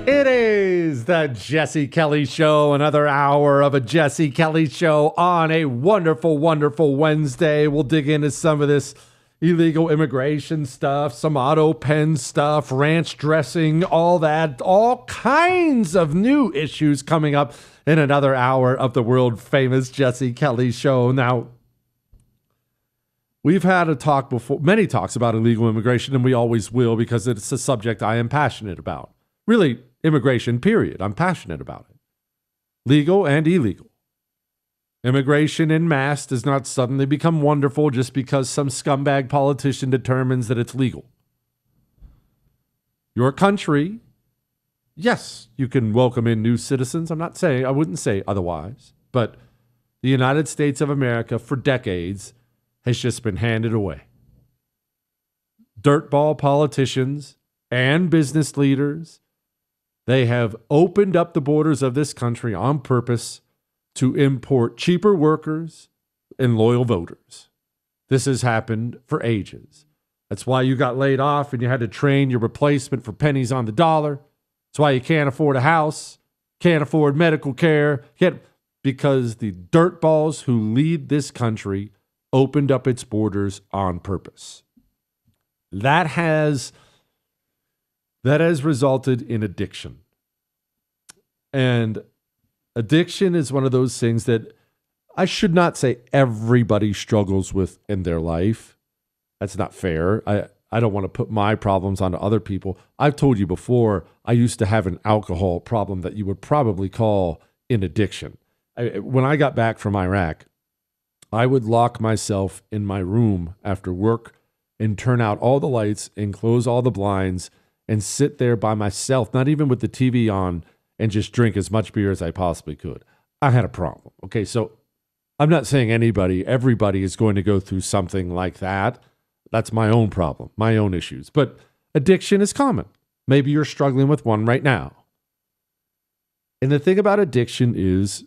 It is the Jesse Kelly Show, another hour of a Jesse Kelly Show on a wonderful, wonderful Wednesday. We'll dig into some of this illegal immigration stuff, some auto pen stuff, ranch dressing, all that, all kinds of new issues coming up in another hour of the world famous Jesse Kelly Show. Now, we've had a talk before, many talks about illegal immigration, and we always will because it's a subject I am passionate about. Really, immigration, period. I'm passionate about it. Legal and illegal. Immigration en masse does not suddenly become wonderful just because some scumbag politician determines that it's legal. Your country, yes, you can welcome in new citizens. I wouldn't say otherwise. But the United States of America for decades has just been handed away. Dirtball politicians and business leaders, they have opened up the borders of this country on purpose to import cheaper workers and loyal voters. This has happened for ages. That's why you got laid off and you had to train your replacement for pennies on the dollar. That's why you can't afford a house, can't afford medical care, because the dirtballs who lead this country opened up its borders on purpose. That has resulted in addiction. And addiction is one of those things that I should not say everybody struggles with in their life. That's not fair. I don't want to put my problems onto other people. I've told you before, I used to have an alcohol problem that you would probably call an addiction. When I got back from Iraq, I would lock myself in my room after work and turn out all the lights and close all the blinds and sit there by myself, not even with the TV on, and just drink as much beer as I possibly could. I had a problem. Okay, so I'm not saying everybody is going to go through something like that. That's my own problem, my own issues. But addiction is common. Maybe you're struggling with one right now. And the thing about addiction is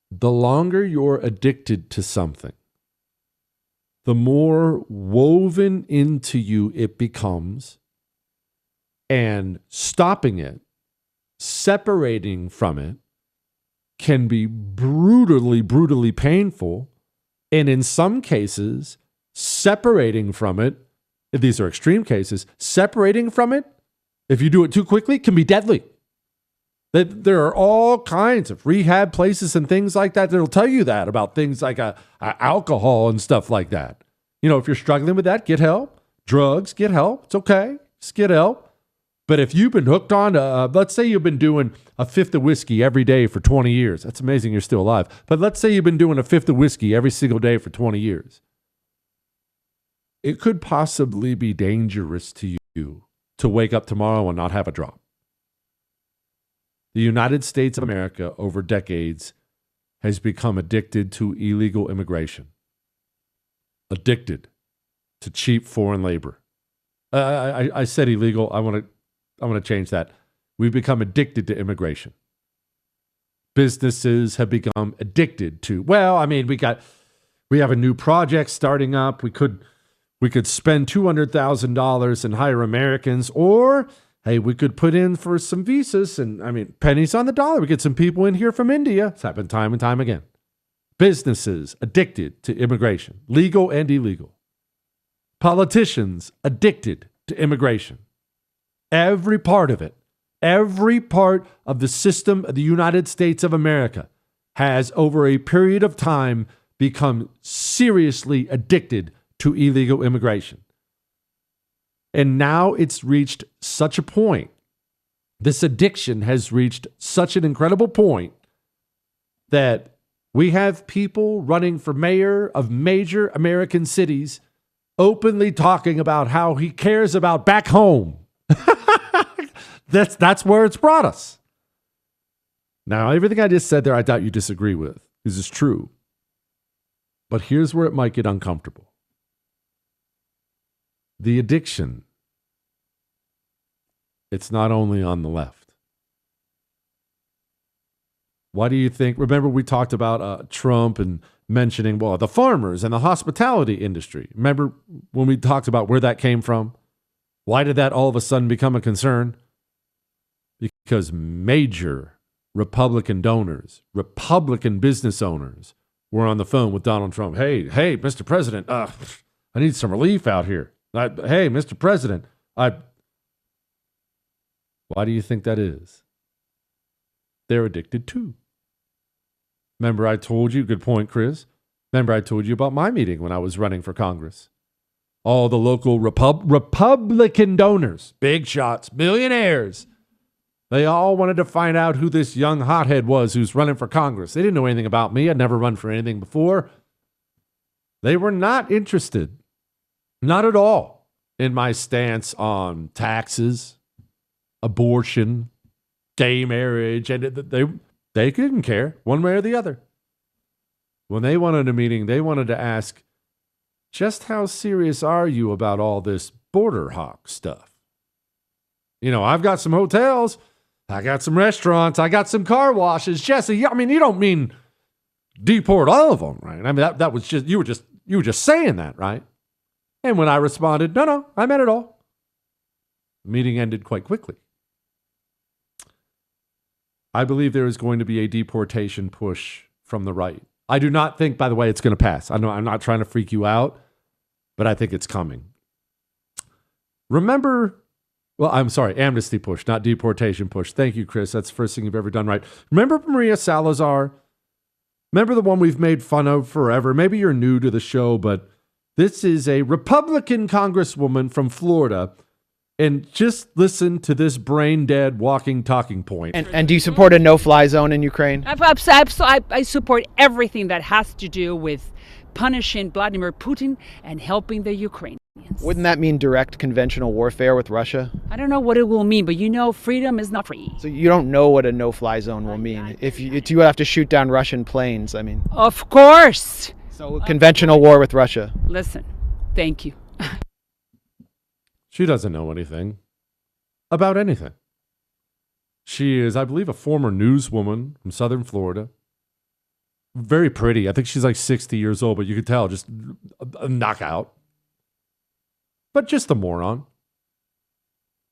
the longer you're addicted to something, the more woven into you it becomes, and stopping it, separating from it, can be brutally, brutally painful. And in some cases, separating from it, if these are extreme cases, separating from it, if you do it too quickly, can be deadly. There are all kinds of rehab places and things like that that'll tell you that about things like alcohol and stuff like that. You know, if you're struggling with that, get help. Drugs, get help. It's okay. Just get help. But if you've been hooked on, let's say you've been doing a fifth of whiskey every day for 20 years. That's amazing you're still alive. But let's say you've been doing a fifth of whiskey every single day for 20 years. It could possibly be dangerous to you to wake up tomorrow and not have a drop. The United States of America over decades has become addicted to illegal immigration, addicted to cheap foreign labor. I said illegal. I want to change that. We've become addicted to immigration. Businesses have become addicted to, we have a new project starting up. We could spend $200,000 and hire Americans, or hey, we could put in for some visas and pennies on the dollar. We get some people in here from India. It's happened time and time again. Businesses addicted to immigration, legal and illegal. Politicians addicted to immigration. Every part of it, every part of the system of the United States of America has, over a period of time, become seriously addicted to illegal immigration. And now it's reached such a point, this addiction has reached such an incredible point that we have people running for mayor of major American cities openly talking about how he cares about back home. That's where it's brought us. Now, everything I just said there, I doubt you disagree with. This is true. But here's where it might get uncomfortable. The addiction, it's not only on the left. Why do you think? Remember, we talked about Trump and mentioning, the farmers and the hospitality industry. Remember when we talked about where that came from? Why did that all of a sudden become a concern? because major Republican donors, Republican business owners were on the phone with Donald Trump. Hey, Mr. President, I need some relief out here. Hey, Mr. President, why do you think that is? They're addicted too. Remember I told you, good point, Chris. Remember I told you about my meeting when I was running for Congress. All the local Republican donors, big shots, millionaires, they all wanted to find out who this young hothead was who's running for Congress. They didn't know anything about me. I'd never run for anything before. They were not interested, not at all, in my stance on taxes, abortion, gay marriage, and they couldn't care one way or the other. When they wanted a meeting, they wanted to ask, just how serious are you about all this border hawk stuff? You know, I've got some hotels, I got some restaurants, I got some car washes. Jesse, I mean, you don't mean deport all of them, right? I mean, that was just you were just saying that, right? And when I responded, no, I meant it all. The meeting ended quite quickly. I believe there is going to be a deportation push from the right. I do not think, by the way, it's going to pass. I know I'm not trying to freak you out, but I think it's coming. Amnesty push, not deportation push. Thank you, Chris. That's the first thing you've ever done right. Remember Maria Salazar? Remember the one we've made fun of forever? Maybe you're new to the show, but this is a Republican congresswoman from Florida. And just listen to this brain-dead walking talking point. And do you support a no-fly zone in Ukraine? I support everything that has to do with punishing Vladimir Putin and helping the Ukrainians. Wouldn't that mean direct conventional warfare with Russia? I don't know what it will mean, but you know freedom is not free. So you don't know what a no-fly zone will mean. If you have to shoot down Russian planes, I mean. Of course. So conventional war with Russia. Listen, thank you. She doesn't know anything about anything. She is, I believe, a former newswoman from Southern Florida. Very pretty. I think she's like 60 years old, but you could tell just a knockout. But just a moron.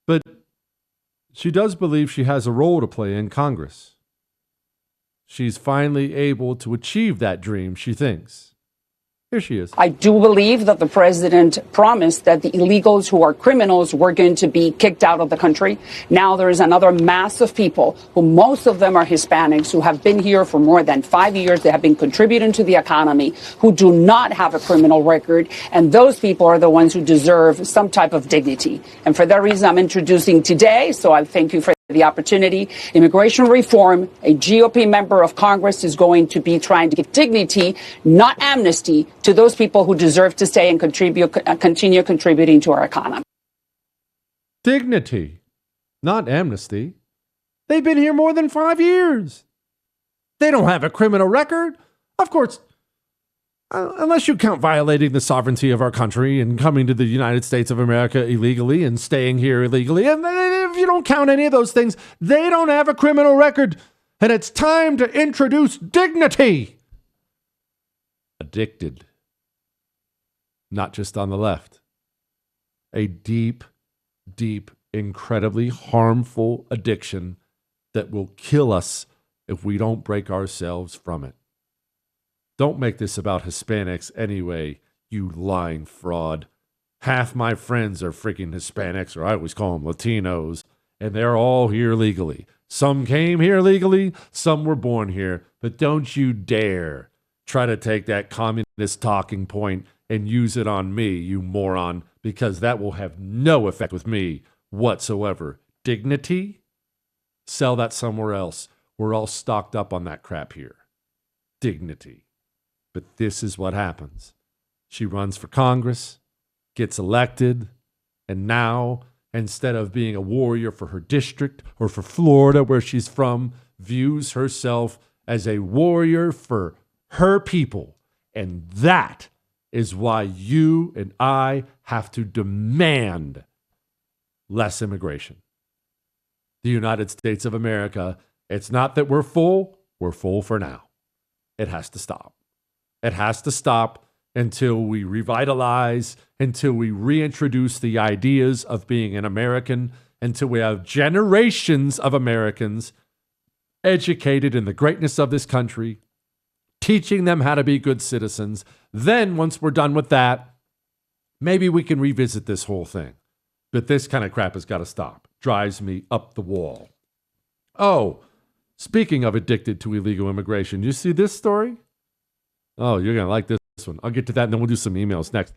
But she does believe she has a role to play in Congress. She's finally able to achieve that dream, she thinks. Here she is. I do believe that the president promised that the illegals who are criminals were going to be kicked out of the country. Now there is another mass of people who most of them are Hispanics who have been here for more than 5 years. They have been contributing to the economy, who do not have a criminal record. And those people are the ones who deserve some type of dignity. And for that reason, I'm introducing today. So I thank you for the opportunity. Immigration reform, a GOP member of Congress is going to be trying to give dignity, not amnesty, to those people who deserve to stay and continue contributing to our economy. Dignity, not amnesty. They've been here more than 5 years. They don't have a criminal record. Of course, unless you count violating the sovereignty of our country and coming to the United States of America illegally and staying here illegally. And if you don't count any of those things, they don't have a criminal record. And it's time to introduce dignity. Addicted. Not just on the left. A deep, incredibly harmful addiction that will kill us if we don't break ourselves from it. Don't make this about Hispanics anyway, you lying fraud. Half my friends are freaking Hispanics, or I always call them Latinos, and they're all here legally. Some came here legally, some were born here, but don't you dare try to take that communist talking point and use it on me, you moron, because that will have no effect with me whatsoever. Dignity? Sell that somewhere else. We're all stocked up on that crap here. Dignity. But this is what happens. She runs for Congress, gets elected, and now, instead of being a warrior for her district or for Florida, where she's from, views herself as a warrior for her people. And that is why you and I have to demand less immigration. The United States of America, it's not that we're full for now. It has to stop. It has to stop until we revitalize, until we reintroduce the ideas of being an American until we have generations of Americans educated in the greatness of this country, teaching them how to be good citizens. Then, once we're done with that, maybe we can revisit this whole thing. But this kind of crap has got to stop. Drives me up the wall. Oh, speaking of addicted to illegal immigration, you see this story? Oh, you're going to like this one. I'll get to that, and then we'll do some emails next.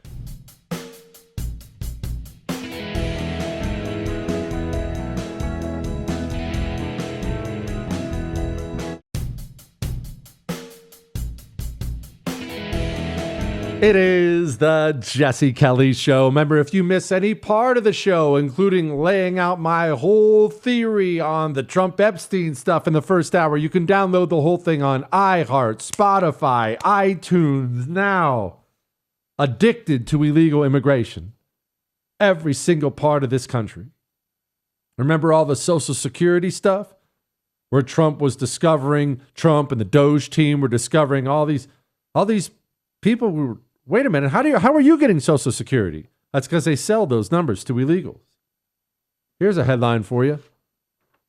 It is the Jesse Kelly Show. Remember, if you miss any part of the show, including laying out my whole theory on the Trump-Epstein stuff in the first hour, you can download the whole thing on iHeart, Spotify, iTunes now. Addicted to illegal immigration. Every single part of this country. Remember all the Social Security stuff? Where Trump and the Doge team were discovering all these people who were, wait a minute, how are you getting Social Security? That's because they sell those numbers to illegals. Here's a headline for you.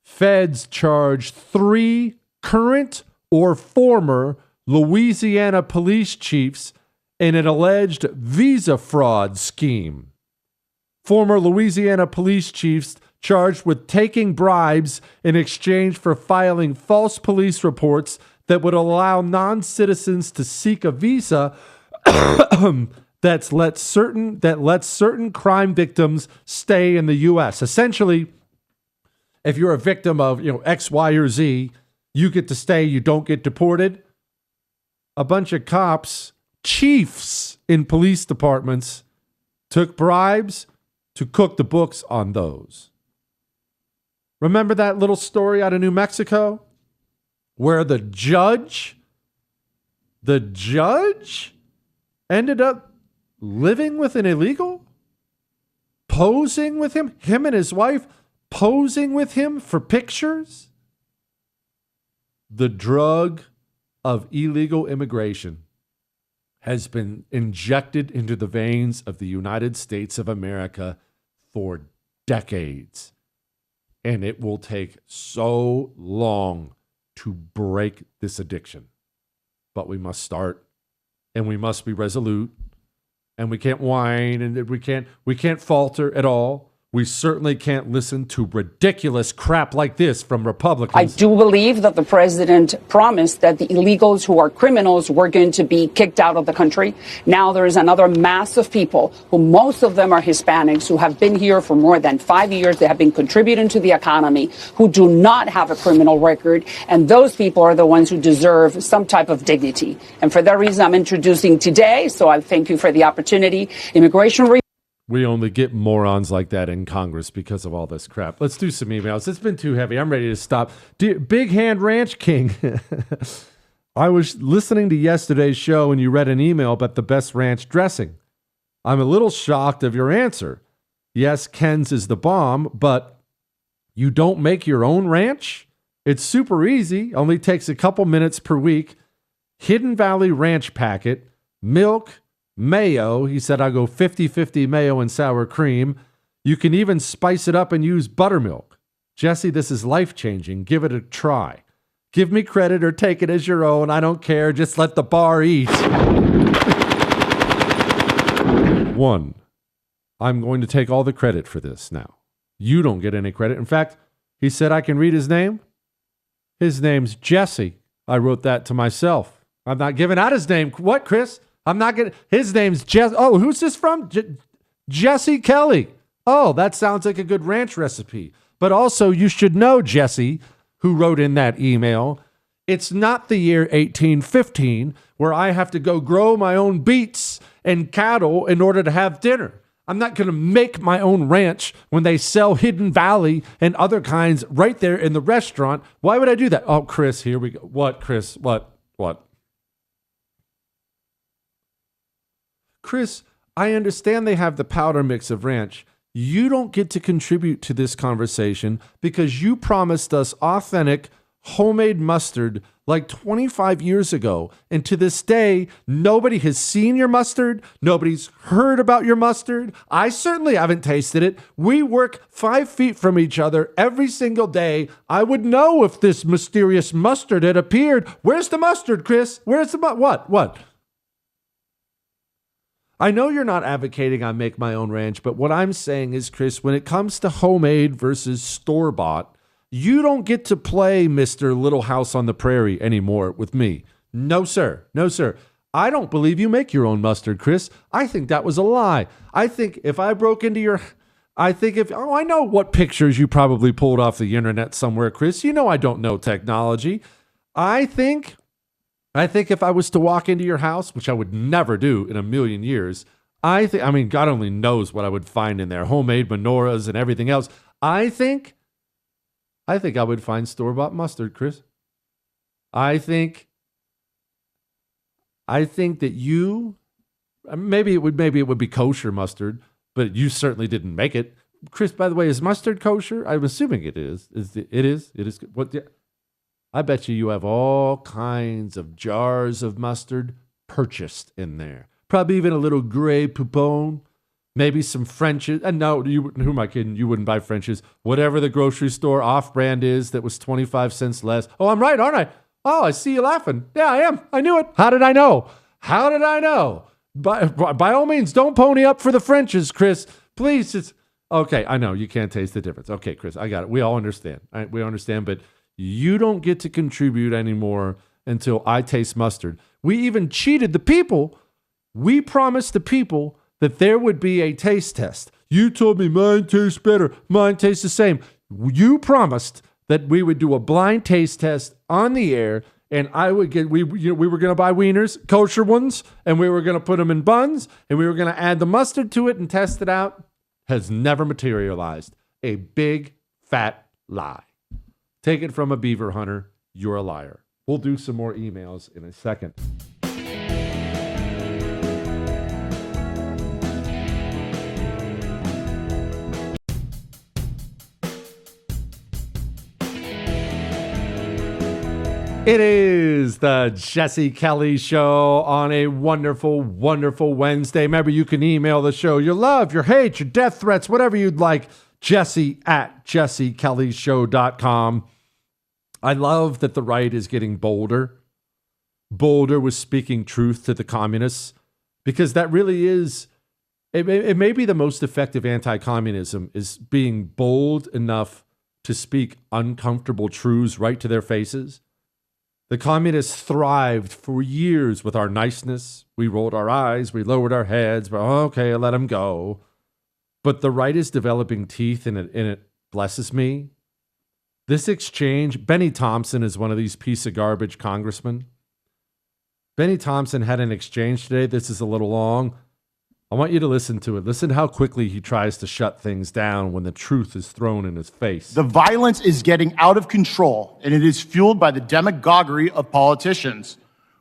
Feds charge 3 current or former Louisiana police chiefs in an alleged visa fraud scheme. Former Louisiana police chiefs charged with taking bribes in exchange for filing false police reports that would allow non-citizens to seek a visa that lets certain crime victims stay in the U.S. Essentially, if you're a victim of X, Y, or Z, you get to stay. You don't get deported. A bunch of cops, chiefs in police departments, took bribes to cook the books on those. Remember that little story out of New Mexico? Where the judge ended up living with an illegal, posing with him and his wife posing with him for pictures. The drug of illegal immigration has been injected into the veins of the United States of America for decades, and it will take so long to break this addiction. But we must start, and we must be resolute, and we can't whine, and we can't falter at all. We certainly can't listen to ridiculous crap like this from Republicans. I do believe that the president promised that the illegals who are criminals were going to be kicked out of the country. Now there is another mass of people, who most of them are Hispanics, who have been here for more than 5 years. They have been contributing to the economy, who do not have a criminal record. And those people are the ones who deserve some type of dignity. And for that reason, I'm introducing today, so I thank you for the opportunity, immigration. We only get morons like that in Congress because of all this crap. Let's do some emails. It's been too heavy. I'm ready to stop. Big Hand Ranch King. I was listening to yesterday's show and you read an email about the best ranch dressing. I'm a little shocked of your answer. Yes, Ken's is the bomb, but you don't make your own ranch? It's super easy. Only takes a couple minutes per week. Hidden Valley Ranch packet, milk, mayo. He said, I go 50-50 mayo and sour cream. You can even spice it up and use buttermilk. Jesse, this is life-changing. Give it a try. Give me credit or take it as your own. I don't care. Just let the bar eat. 1, I'm going to take all the credit for this now. You don't get any credit. In fact, he said I can read his name. His name's Jesse. I wrote that to myself. I'm not giving out his name. What, Chris? I'm not going to. His name's Jesse. Oh, who's this from? Jesse Kelly. Oh, that sounds like a good ranch recipe. But also, you should know, Jesse, who wrote in that email, it's not the year 1815 where I have to go grow my own beets and cattle in order to have dinner. I'm not going to make my own ranch when they sell Hidden Valley and other kinds right there in the restaurant. Why would I do that? Oh, Chris, here we go. What, Chris? What? Chris, I understand they have the powder mix of ranch. You don't get to contribute to this conversation because you promised us authentic, homemade mustard like 25 years ago. And to this day, nobody has seen your mustard. Nobody's heard about your mustard. I certainly haven't tasted it. We work 5 feet from each other every single day. I would know if this mysterious mustard had appeared. Where's the mustard, Chris? Where's the what? I know you're not advocating I make my own ranch, but what I'm saying is, Chris, when it comes to homemade versus store-bought, you don't get to play Mr. Little House on the Prairie anymore with me. No, sir. No, sir. I don't believe you make your own mustard, Chris. I think that was a lie. I think if I broke into your... I know what pictures you probably pulled off the internet somewhere, Chris. You know I don't know technology. I think if I was to walk into your house, which I would never do in a million years, God only knows what I would find in there. Homemade menorahs and everything else. I think I would find store-bought mustard, Chris. I think that you, maybe it would be kosher mustard, but you certainly didn't make it. Chris, by the way, is mustard kosher? I'm assuming it is. It is. What? I bet you have all kinds of jars of mustard purchased in there. Probably even a little Grey Poupon. Maybe some French's. And no, who am I kidding? You wouldn't buy French's. Whatever the grocery store off-brand is that was 25 cents less. Oh, I'm right, aren't I? Oh, I see you laughing. Yeah, I am. I knew it. How did I know? By all means, don't pony up for the French's, Chris. Please. Okay, I know. You can't taste the difference. Okay, Chris, I got it. We all understand. We understand, but you don't get to contribute anymore until I taste mustard. We even cheated the people. We promised the people that there would be a taste test. You told me mine tastes better. Mine tastes the same. You promised that we would do a blind taste test on the air, and I would get, we were going to buy wieners, kosher ones, and we were going to put them in buns, and we were going to add the mustard to it and test it out. Has never materialized. A big, fat lie. Take it from a beaver hunter. You're a liar. We'll do some more emails in a second. It is the Jesse Kelly Show on a wonderful, wonderful Wednesday. Remember, you can email the show your love, your hate, your death threats, whatever you'd like. Jesse@jessekellyshow.com. I love that the right is getting bolder. Bolder with speaking truth to the communists, because that really is, it may be the most effective anti-communism, is being bold enough to speak uncomfortable truths right to their faces. The communists thrived for years with our niceness. We rolled our eyes, we lowered our heads, but okay, let them go. But the right is developing teeth, and it blesses me. This exchange, Benny Thompson is one of these piece of garbage congressmen. Benny Thompson had an exchange today. This is a little long. I want you to listen to it. Listen how quickly he tries to shut things down when the truth is thrown in his face. The violence is getting out of control, and it is fueled by the demagoguery of politicians.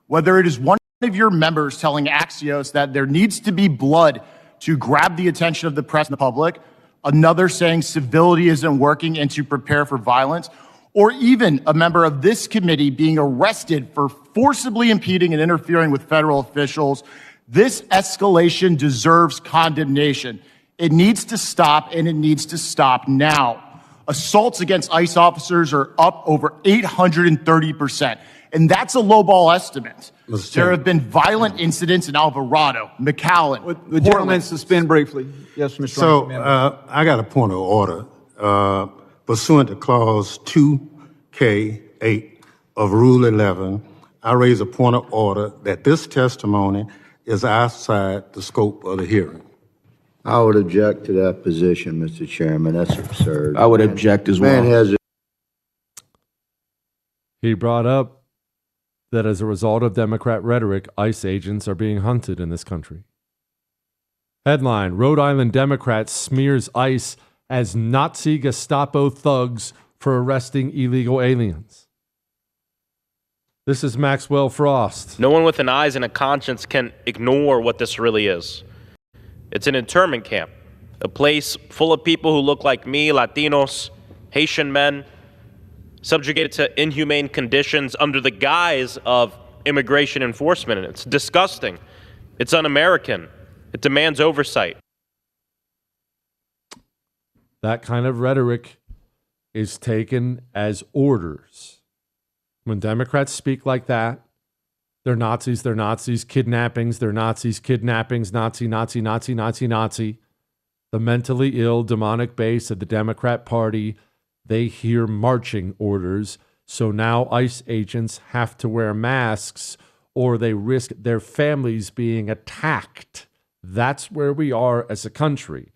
Whether it is one of your members telling Axios that there needs to be blood to grab the attention of the press and the public, another saying civility isn't working and to prepare for violence, or even a member of this committee being arrested for forcibly impeding and interfering with federal officials, this escalation deserves condemnation. It needs to stop, and it needs to stop now. Assaults against ICE officers are up over 830%, and that's a lowball estimate. There have been violent incidents in Alvarado, McAllen. Would gentlemen suspend briefly? Yes, Mr. So I got a point of order. Pursuant to Clause 2K8 of Rule 11, I raise a point of order that this testimony is outside the scope of the hearing. I would object to that position, Mr. Chairman. That's absurd. I would object as well. He brought up that as a result of Democrat rhetoric, ICE agents are being hunted in this country. Headline, Rhode Island Democrat smears ICE as Nazi Gestapo thugs for arresting illegal aliens. This is Maxwell Frost. No one with an eyes and a conscience can ignore what this really is. It's an internment camp, a place full of people who look like me, Latinos, Haitian men, subjugated to inhumane conditions under the guise of immigration enforcement. And it's disgusting. It's un-American. It demands oversight. That kind of rhetoric is taken as orders. When Democrats speak like that, they're Nazis, kidnappings, they're Nazis, kidnappings, Nazi, Nazi, Nazi, Nazi, Nazi. The mentally ill, demonic base of the Democrat Party, they hear marching orders. So now ICE agents have to wear masks or they risk their families being attacked. That's where we are as a country.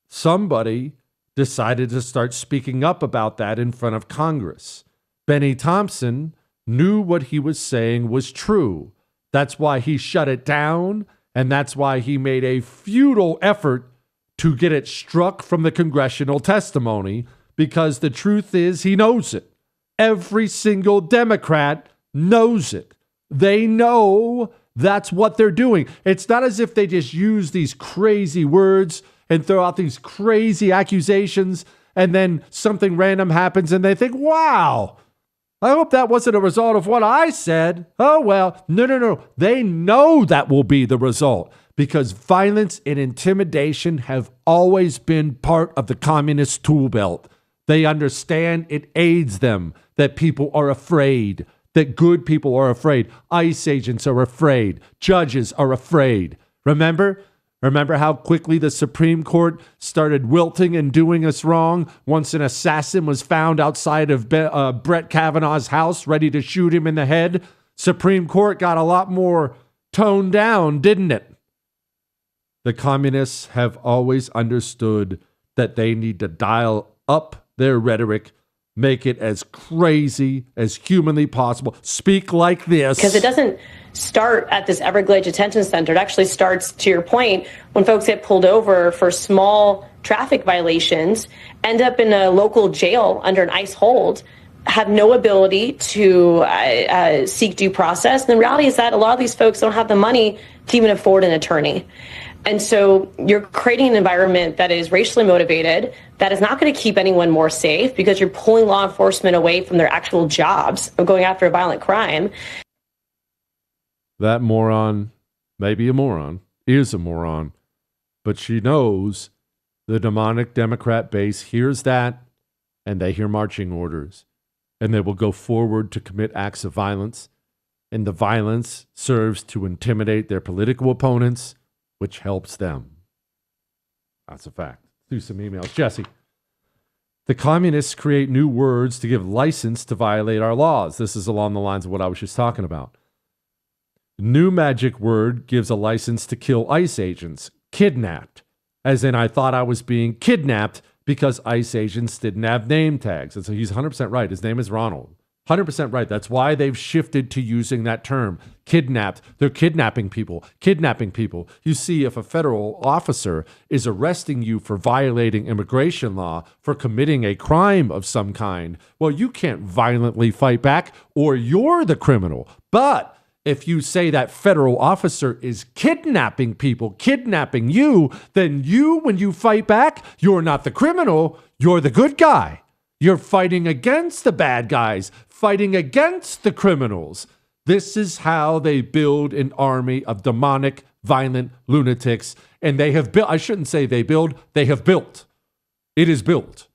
Somebody decided to start speaking up about that in front of Congress. Benny Thompson knew what he was saying was true. That's why he shut it down, and that's why he made a futile effort to get it struck from the congressional testimony, because the truth is he knows it. Every single Democrat knows it. They know that's what they're doing. It's not as if they just use these crazy words and throw out these crazy accusations and then something random happens and they think, wow, I hope that wasn't a result of what I said. Oh, well, no. They know that will be the result because violence and intimidation have always been part of the communist tool belt. They understand it aids them, that people are afraid, that good people are afraid. ICE agents are afraid. Judges are afraid. Remember how quickly the Supreme Court started wilting and doing us wrong once an assassin was found outside of Brett Kavanaugh's house ready to shoot him in the head? Supreme Court got a lot more toned down, didn't it? The communists have always understood that they need to dial up their rhetoric, make it as crazy as humanly possible. Speak like this. Because it doesn't start at this Everglades detention center. It actually starts, to your point, when folks get pulled over for small traffic violations, end up in a local jail under an ICE hold, have no ability to seek due process. And the reality is that a lot of these folks don't have the money to even afford an attorney. And so you're creating an environment that is racially motivated, that is not going to keep anyone more safe because you're pulling law enforcement away from their actual jobs of going after a violent crime. That moron, maybe a moron, is a moron, but she knows the demonic Democrat base hears that and they hear marching orders and they will go forward to commit acts of violence. And the violence serves to intimidate their political opponents, which helps them. That's a fact. Do some emails. Jesse, the communists create new words to give license to violate our laws. This is along the lines of what I was just talking about. New magic word gives a license to kill ICE agents. Kidnapped. As in, I thought I was being kidnapped because ICE agents didn't have name tags. And so he's 100% right. His name is Ronald. 100% right. That's why they've shifted to using that term. Kidnapped. They're kidnapping people. Kidnapping people. You see, if a federal officer is arresting you for violating immigration law, for committing a crime of some kind, well, you can't violently fight back or you're the criminal. But if you say that federal officer is kidnapping people, kidnapping you, then you, when you fight back, you're not the criminal, you're the good guy. You're fighting against the bad guys, fighting against the criminals. This is how they build an army of demonic, violent lunatics. And they have built, I shouldn't say they build, they have built. It is built.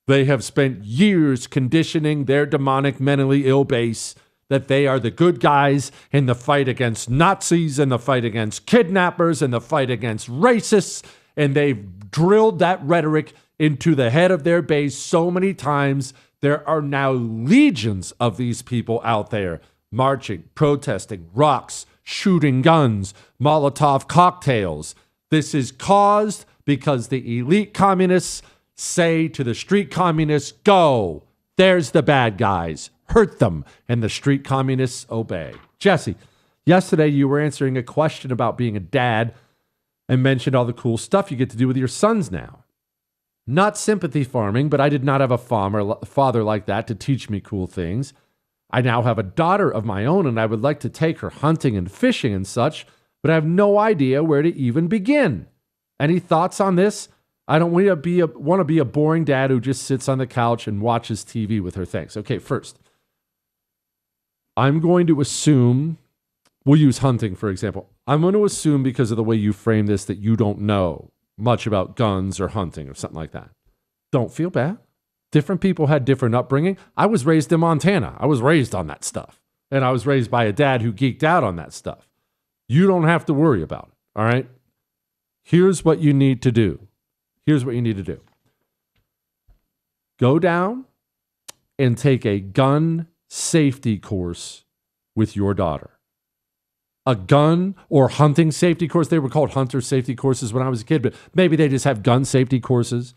They have spent years conditioning their demonic, mentally ill base that they are the good guys in the fight against Nazis and the fight against kidnappers and the fight against racists. And they've drilled that rhetoric into the head of their base so many times. There are now legions of these people out there marching, protesting, rocks, shooting guns, Molotov cocktails. This is caused because the elite communists say to the street communists, go, there's the bad guys, hurt them, and the street communists obey. Jesse, yesterday you were answering a question about being a dad and mentioned all the cool stuff you get to do with your sons now. Not sympathy farming, but I did not have a father like that to teach me cool things. I now have a daughter of my own, and I would like to take her hunting and fishing and such, but I have no idea where to even begin. Any thoughts on this? I don't want to be a boring dad who just sits on the couch and watches TV with her things. Okay, first, I'm going to assume, we'll use hunting, for example. I'm going to assume because of the way you frame this that you don't know much about guns or hunting or something like that. Don't feel bad. Different people had different upbringing. I was raised in Montana. I was raised on that stuff. And I was raised by a dad who geeked out on that stuff. You don't have to worry about it, all right? Here's what you need to do. Go down and take a gun safety course with your daughter. A gun or hunting safety course. They were called hunter safety courses when I was a kid, but maybe they just have gun safety courses.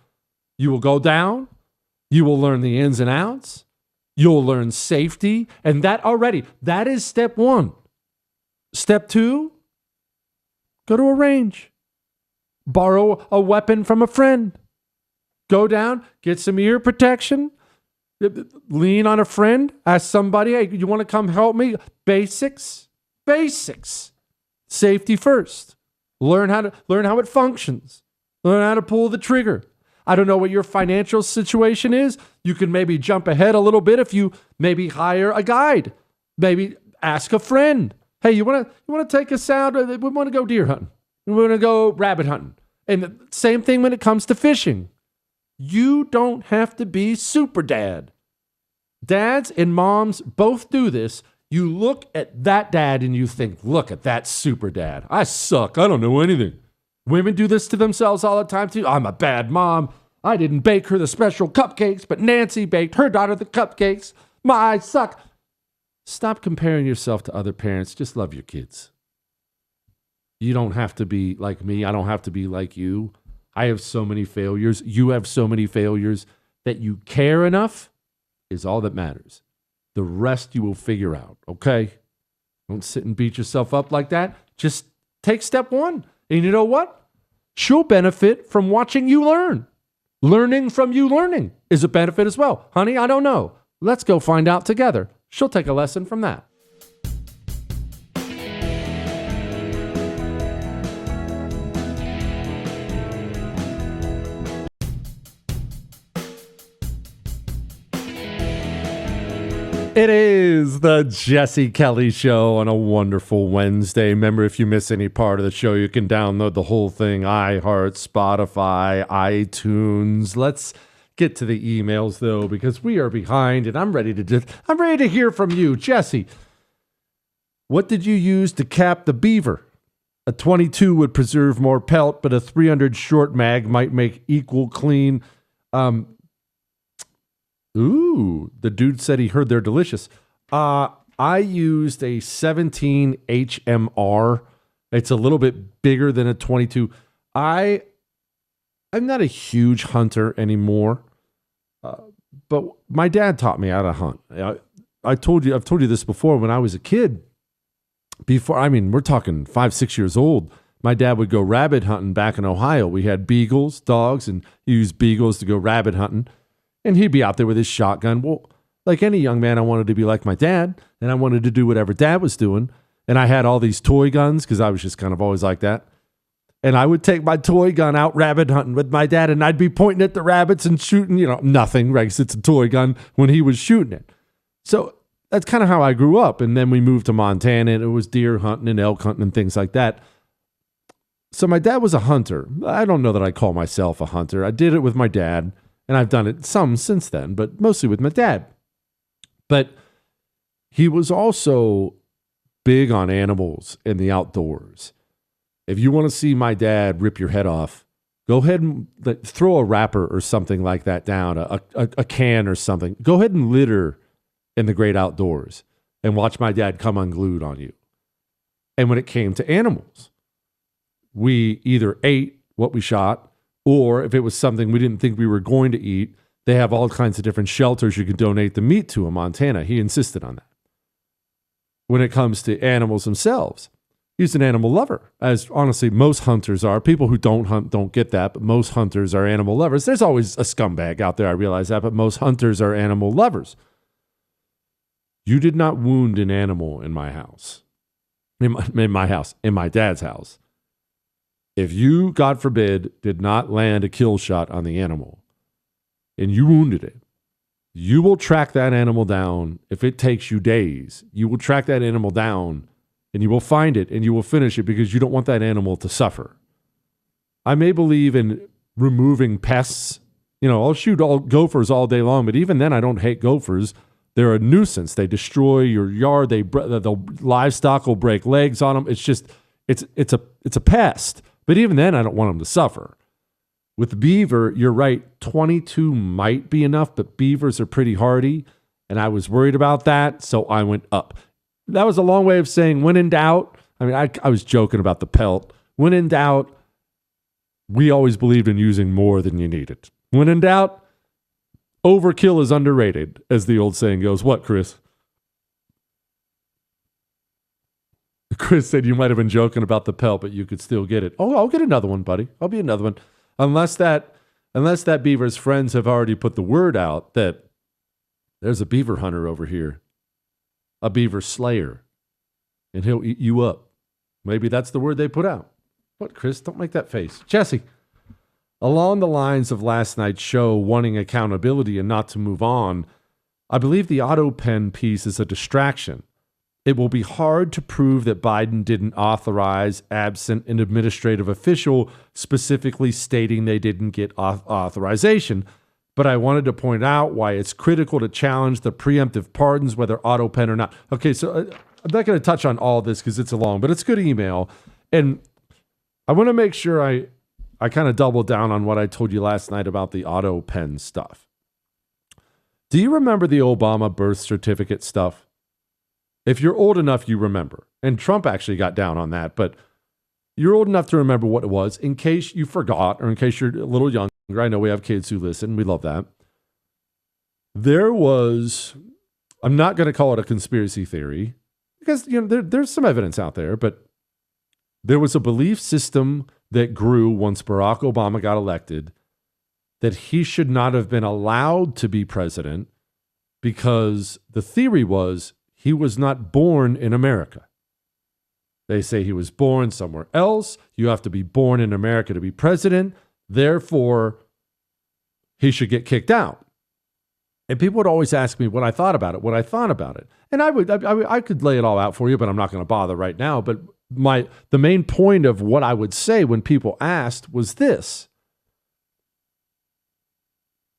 You will go down. You will learn the ins and outs. You'll learn safety. And that is step one. Step two, go to a range. Borrow a weapon from a friend. Go down, get some ear protection. Lean on a friend. Ask somebody, hey, you want to come help me? Basics. Safety first. Learn how it functions. Learn how to pull the trigger. I don't know what your financial situation is. You can maybe jump ahead a little bit if you maybe hire a guide. Maybe ask a friend. Hey, you want to take us out? We want to go deer hunting. We want to go rabbit hunting. And the same thing when it comes to fishing. You don't have to be super dad. Dads and moms both do this. You look at that dad and you think, look at that super dad. I suck. I don't know anything. Women do this to themselves all the time too. I'm a bad mom. I didn't bake her the special cupcakes, but Nancy baked her daughter the cupcakes. I suck. Stop comparing yourself to other parents. Just love your kids. You don't have to be like me. I don't have to be like you. I have so many failures. You have so many failures. That you care enough is all that matters. The rest you will figure out, okay? Don't sit and beat yourself up like that. Just take step one. And you know what? She'll benefit from watching you learn. Learning from you learning is a benefit as well. Honey, I don't know. Let's go find out together. She'll take a lesson from that. It is the Jesse Kelly Show on a wonderful Wednesday. Remember, if you miss any part of the show, you can download the whole thing, iHeart, Spotify, iTunes. Let's get to the emails, though, because we are behind, and I'm ready to hear from you. Jesse, what did you use to cap the beaver? A 22 would preserve more pelt, but a 300 short mag might make equal clean. Ooh, the dude said he heard they're delicious. I used a 17 HMR. It's a little bit bigger than a 22. I'm not a huge hunter anymore, but my dad taught me how to hunt. I've told you this before. When I was a kid, we're talking 5-6 years old. My dad would go rabbit hunting back in Ohio. We had beagles, dogs, and he used beagles to go rabbit hunting. And he'd be out there with his shotgun. Well, like any young man, I wanted to be like my dad, and I wanted to do whatever dad was doing. And I had all these toy guns because I was just kind of always like that. And I would take my toy gun out rabbit hunting with my dad, and I'd be pointing at the rabbits and shooting, nothing, right? 'Cause it's a toy gun when he was shooting it. So that's kind of how I grew up. And then we moved to Montana, and it was deer hunting and elk hunting and things like that. So my dad was a hunter. I don't know that I call myself a hunter. I did it with my dad. And I've done it some since then, but mostly with my dad. But he was also big on animals and the outdoors. If you want to see my dad rip your head off, go ahead and throw a wrapper or something like that down, a can or something. Go ahead and litter in the great outdoors and watch my dad come unglued on you. And when it came to animals, we either ate what we shot, or if it was something we didn't think we were going to eat, they have all kinds of different shelters you can donate the meat to in Montana. He insisted on that. When it comes to animals themselves, he's an animal lover, as honestly most hunters are. People who don't hunt don't get that, but most hunters are animal lovers. There's always a scumbag out there, I realize that, but most hunters are animal lovers. You did not wound an animal in my house. In my dad's house. If you, God forbid, did not land a kill shot on the animal and you wounded it, you will track that animal down. If it takes you days, you will track that animal down and you will find it and you will finish it because you don't want that animal to suffer. I may believe in removing pests. You know, I'll shoot all gophers all day long, but even then I don't hate gophers. They're a nuisance. They destroy your yard. The livestock will break legs on them. It's just, it's a pest. But even then I don't want them to suffer. With beaver, you're right, 22 might be enough, but beavers are pretty hardy, and I was worried about that, so I went up. That was a long way of saying, when in doubt, I mean, I was joking about the pelt. When in doubt, we always believed in using more than you needed. When in doubt, overkill is underrated, as the old saying goes. What, Chris? Chris said you might have been joking about the pelt, but you could still get it. Oh, I'll get another one, buddy. I'll be another one. Unless that beaver's friends have already put the word out that there's a beaver hunter over here, a beaver slayer, and he'll eat you up. Maybe that's the word they put out. What, Chris? Don't make that face. Jesse, along the lines of last night's show, wanting accountability and not to move on, I believe the auto pen piece is a distraction. It will be hard to prove that Biden didn't authorize absent an administrative official specifically stating they didn't get authorization. But I wanted to point out why it's critical to challenge the preemptive pardons, whether auto pen or not. Okay, so I'm not going to touch on all this because it's a long, but it's good email. And I want to make sure I kind of double down on what I told you last night about the auto pen stuff. Do you remember the Obama birth certificate stuff? If you're old enough, you remember. And Trump actually got down on that, but you're old enough to remember what it was in case you forgot or in case you're a little younger. I know we have kids who listen. We love that. There was, I'm not going to call it a conspiracy theory because there's some evidence out there, but there was a belief system that grew once Barack Obama got elected that he should not have been allowed to be president because the theory was he was not born in America. They say he was born somewhere else. You have to be born in America to be president. Therefore, he should get kicked out. And people would always ask me what I thought about it, And I could lay it all out for you, but I'm not going to bother right now. But the main point of what I would say when people asked was this.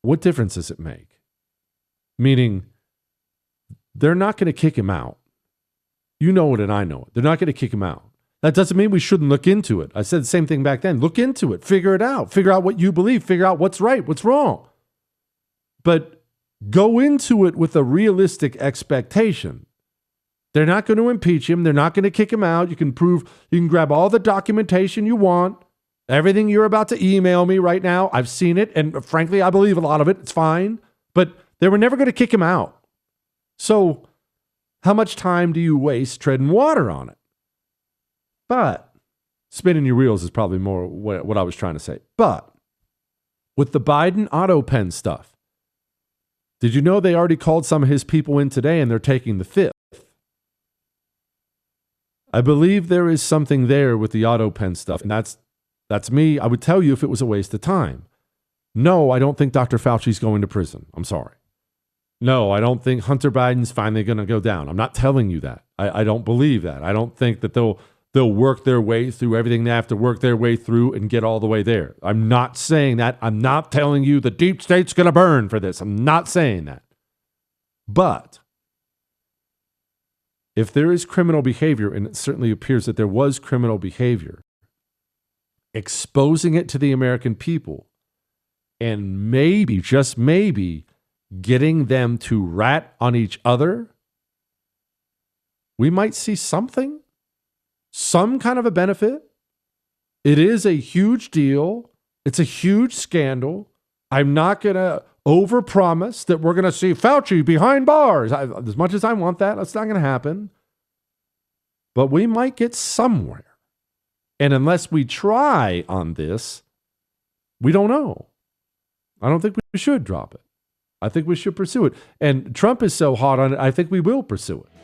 What difference does it make? Meaning, they're not going to kick him out. You know it and I know it. They're not going to kick him out. That doesn't mean we shouldn't look into it. I said the same thing back then. Look into it. Figure it out. Figure out what you believe. Figure out what's right, what's wrong. But go into it with a realistic expectation. They're not going to impeach him. They're not going to kick him out. You can grab all the documentation you want. Everything you're about to email me right now, I've seen it. And frankly, I believe a lot of it. It's fine. But they were never going to kick him out. So how much time do you waste treading water on it? But spinning your wheels is probably more what I was trying to say. But with the Biden auto pen stuff, did you know they already called some of his people in today and they're taking the fifth? I believe there is something there with the auto pen stuff. And that's me. I would tell you if it was a waste of time. No, I don't think Dr. Fauci's going to prison. I'm sorry. No, I don't think Hunter Biden's finally going to go down. I'm not telling you that. I don't believe that. I don't think that they'll work their way through everything they have to work their way through and get all the way there. I'm not saying that. I'm not telling you the deep state's going to burn for this. I'm not saying that. But if there is criminal behavior, and it certainly appears that there was criminal behavior, exposing it to the American people and maybe, just maybe, getting them to rat on each other, we might see something, some kind of a benefit. It is a huge deal. It's a huge scandal. I'm not going to overpromise that we're going to see Fauci behind bars. As much as I want that, that's not going to happen. But we might get somewhere. And unless we try on this, we don't know. I don't think we should drop it. I think we should pursue it. And Trump is so hot on it, I think we will pursue it.